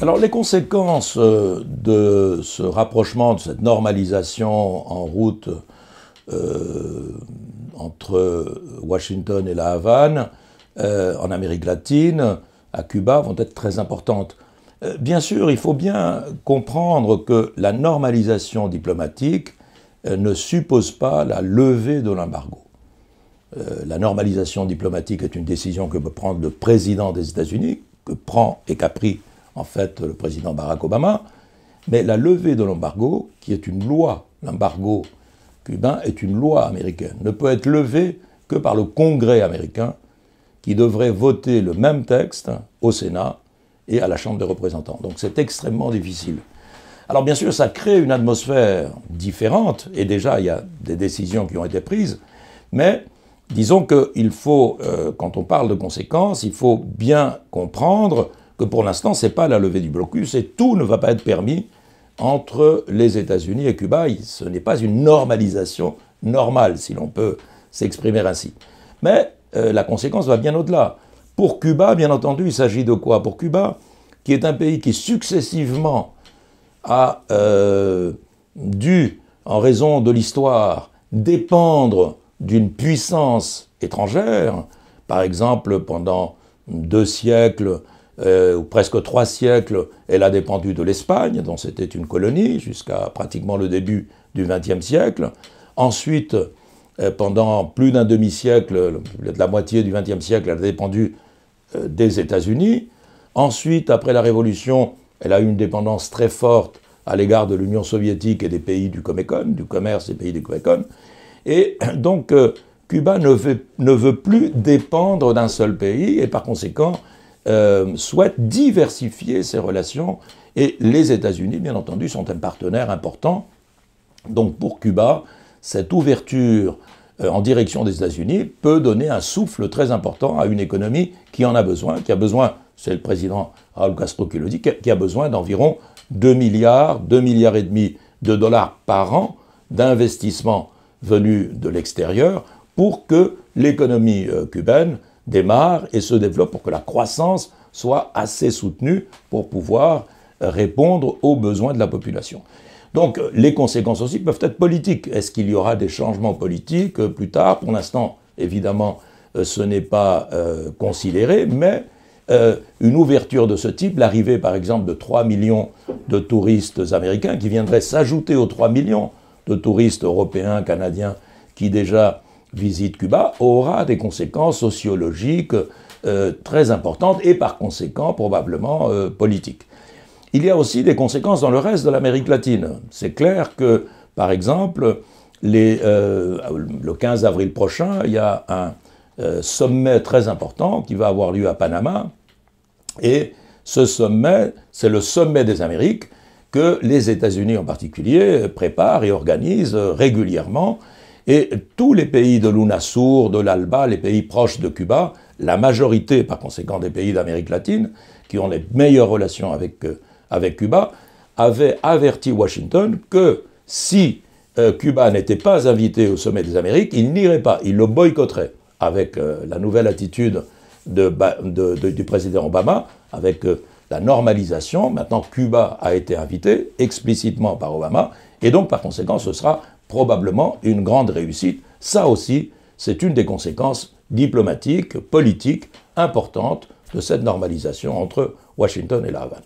Alors les conséquences de ce rapprochement, de cette normalisation en route entre Washington et la Havane, en Amérique latine, à Cuba, vont être très importantes. Bien sûr, il faut bien comprendre que la normalisation diplomatique ne suppose pas la levée de l'embargo. La normalisation diplomatique est une décision que peut prendre le président des États-Unis, que prend et qu'a pris en fait le président Barack Obama, mais la levée de l'embargo, qui est une loi, l'embargo cubain est une loi américaine, ne peut être levée que par le Congrès américain, qui devrait voter le même texte au Sénat et à la Chambre des représentants. Donc c'est extrêmement difficile. Alors bien sûr, ça crée une atmosphère différente, et déjà il y a des décisions qui ont été prises, mais disons qu'il faut, quand on parle de conséquences, il faut bien comprendre que pour l'instant, ce n'est pas la levée du blocus, et tout ne va pas être permis entre les États-Unis et Cuba. Ce n'est pas une normalisation normale, si l'on peut s'exprimer ainsi. Mais la conséquence va bien au-delà. Pour Cuba, bien entendu, il s'agit de quoi? Pour Cuba, qui est un pays qui successivement a dû, en raison de l'histoire, dépendre d'une puissance étrangère. Par exemple, pendant 2 siècles, ou presque 3 siècles, elle a dépendu de l'Espagne, dont c'était une colonie, jusqu'à pratiquement le début du XXe siècle. Ensuite, pendant plus d'un demi-siècle, la moitié du XXe siècle, elle a dépendu des États-Unis. Ensuite, après la Révolution, elle a eu une dépendance très forte à l'égard de l'Union soviétique et des pays du Comecon, du commerce des pays du Comecon. Et donc, Cuba ne veut plus dépendre d'un seul pays et par conséquent souhaite diversifier ses relations. Et les États-Unis, bien entendu, sont un partenaire important. Donc pour Cuba, cette ouverture en direction des États-Unis peut donner un souffle très important à une économie qui en a besoin, c'est le président Raúl Castro qui le dit, qui a besoin d'environ 2 milliards, 2,5 milliards de dollars par an d'investissements venus de l'extérieur pour que l'économie cubaine démarre et se développe, pour que la croissance soit assez soutenue pour pouvoir répondre aux besoins de la population. Donc les conséquences aussi peuvent être politiques. Est-ce qu'il y aura des changements politiques plus tard? Pour l'instant, évidemment, ce n'est pas considéré, mais une ouverture de ce type, l'arrivée par exemple de 3 millions de touristes américains qui viendraient s'ajouter aux 3 millions de touristes européens, canadiens qui déjà visitent Cuba, aura des conséquences sociologiques très importantes et par conséquent probablement politiques. Il y a aussi des conséquences dans le reste de l'Amérique latine. C'est clair que, par exemple, le 15 avril prochain, il y a un sommet très important qui va avoir lieu à Panama. Et ce sommet, c'est le sommet des Amériques que les États-Unis en particulier préparent et organisent régulièrement. Et tous les pays de l'UNASUR, de l'ALBA, les pays proches de Cuba, la majorité par conséquent des pays d'Amérique latine, qui ont les meilleures relations avec Cuba, avaient averti Washington que si Cuba n'était pas invité au sommet des Amériques, il n'irait pas, il le boycotterait. Avec la nouvelle attitude du président Obama, avec la normalisation, maintenant Cuba a été invité explicitement par Obama, et donc par conséquent ce sera probablement une grande réussite. Ça aussi, c'est une des conséquences diplomatiques, politiques importantes de cette normalisation entre Washington et la Havane.